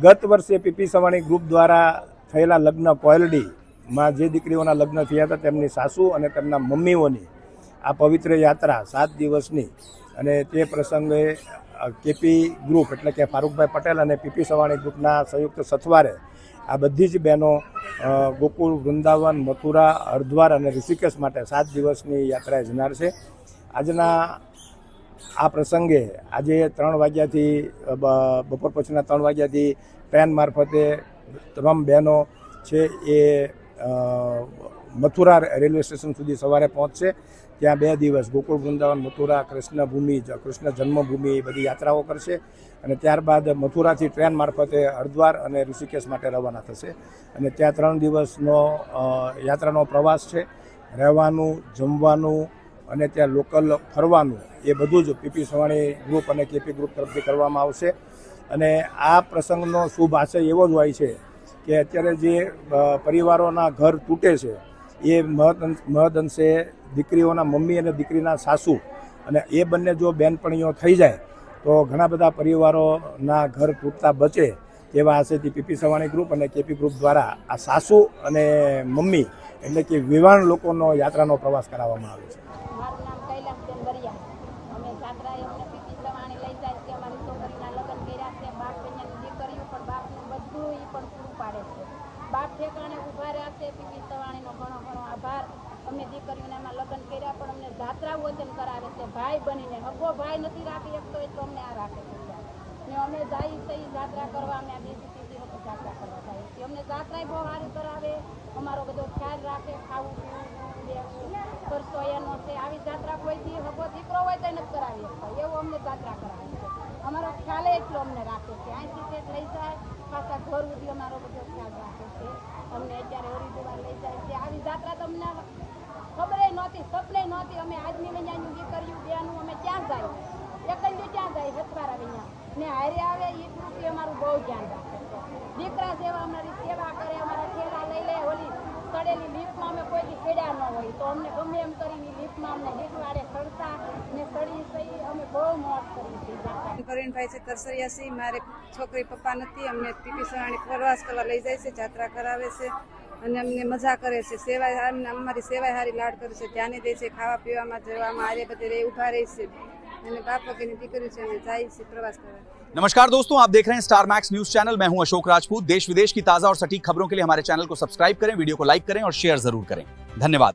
ગત વર્ષે PP Savani group દ્વારા થયેલા લગ્ન કોયલડીમાં જે દીકરીઓના લગ્ન થયા હતા તેમની સાસુ અને તેમના મમ્મીઓની આ પવિત્ર યાત્રા 7 દિવસની અને તે પ્રસંગે કેપી ગ્રુપ એટલે કે ફારૂકભાઈ પટેલ અને પીપી સવાણી ગ્રુપના સંયુક્ત સથવારે આ બધી જ બહેનો ગોકુળ, વૃંદાવન, મથુરા, હરિદ્વાર અને ઋષિકેશ માટે 7 દિવસની યાત્રાએ જનાર છે। આજના આ પ્રસંગે આજે 3 વાગ્યાથી બપોર પછીના 3 વાગ્યાથી ટ્રેન મારફતે તમામ બહેનો છે એ મથુરા રેલવે સ્ટેશન સુધી સવારે પહોંચશે। ત્યાં 2 દિવસ ગોકુળ, વૃંદાવન, મથુરા, કૃષ્ણ ભૂમિ, કૃષ્ણ જન્મભૂમિ એ બધી યાત્રાઓ કરશે અને ત્યારબાદ મથુરાથી ટ્રેન મારફતે હરિદ્વાર અને ઋષિકેશ માટે રવાના થશે અને ત્યાં 3 દિવસનો યાત્રાનો પ્રવાસ છે। રહેવાનું, જમવાનું અને ત્યાં લોકલ ફરવાનું એ બધું જ પીપી સવાણી ગ્રુપ અને કેપી ગ્રુપ તરફથી કરવામાં આવશે અને આ પ્રસંગનો શુભ આશય એવો જ હોય છે કે અત્યારે જે પરિવારોના ઘર તૂટે છે એ મહદઅંશે દીકરીઓના મમ્મી અને દીકરીના સાસુ અને એ બંને જો બેનપણીઓ થઈ જાય તો ઘણા બધા પરિવારોના ઘર તૂટતા બચે તેવા આશયથી પીપી સવાણી ગ્રુપ અને કેપી ગ્રુપ દ્વારા આ સાસુ અને મમ્મી એટલે કે વિવાહ લોકોનો યાત્રાનો પ્રવાસ કરાવવામાં આવે છે। મારું નામ કૈલાસબેન વરિયા। અમે જાત્રાએ અમને પીપી સવાણી લઈ જાય છે। અમારી છોકરીના લગ્ન કર્યા છે। બાપ બહેનની દીકરીઓ પણ બાપનું બધું એ પણ પૂરું પાડે છે। બાપ ઠેકાણે ઊભા રહ્યા છે। પીપી સવાણીનો ઘણો ઘણો આભાર। અમે દીકરીઓને એમાં લગ્ન કર્યા પણ અમને જાત્રા વચન કરાવે છે ભાઈ બનીને। હગો ભાઈ નથી રાખી શકતો એટલો અમને આ રાખે છે ને અમે જઈએ છીએ જાત્રા કરવા। અમે આ બીજી ત્રીજી વખત જાત્રા કરવા જઈએ છીએ। અમને જાત્રાએ બહુ સારું કરાવે, અમારો બધો ખ્યાલ રાખે, ખાવું પીવું ખર્ચો એનો છે। આવી જાત્રા કોઈથી હગો દીકરો હોય તો નથી કરાવી શકતા એવું અમને જાત્રા કરાવે છે। અમારો ખ્યાલ એટલો અમને રાખે છે। અહીંથી તે લઈ જાય પાછા ઘર સુધી અમારો બધો ખ્યાલ રાખે છે। અમને અત્યારે હરિદ્વાર લઈ જાય છે। આવી જાત્રા તો અમને ખબર નહોતી, સપને નહોતી। અમે આજની વિඥાની દીકરીઓ બેનું અમે ક્યાં જાય એકંદી ક્યાં જાય હથવારા વિના ને હારે આવે એ ગ્રુપે અમારું બહુ ધ્યાન રાખે છે। દીકરા જેવા અમારી સેવા કરે, અમારા ઠેલા લઈ લે। ઓલી ચડેલી લિફ્ટમાં અમે કોઈથી ચડ્યા ન હોય તો અમને ગમે એમ કરીને લિફ્ટમાં અમને હીટવાડે ચડતા ને ચડી સહી અમે બહુ મોજ કરી છે। પ્રવીણભાઈ છે તરસરિયાસી। મારે છોકરી પપ્પા નથી, અમને પીપી સવાણી પ્રવાસ કરવા લઈ જાય છે, જાત્રા કરાવે છે અને અમને મજા કરે છે। સેવાય અમારી સેવાય સારી લાડ કરે છે, ધ્યાને દે છે, ખાવા પીવામાં જવામાં આરે બધે ઊભા રહે છે અને બાપ વગેરેની દીકરી છે અમે જાય છે प्रवास કરવા। नमस्कार दोस्तों, आप देख रहे हैं स्टार मैक्स न्यूज चैनल। मैं हूं अशोक राजपूत। देश विदेश की ताजा और सटीक खबरों के लिए हमारे चैनल को सब्सक्राइब करें, वीडियो को लाइक करें और शेयर जरूर करें। धन्यवाद।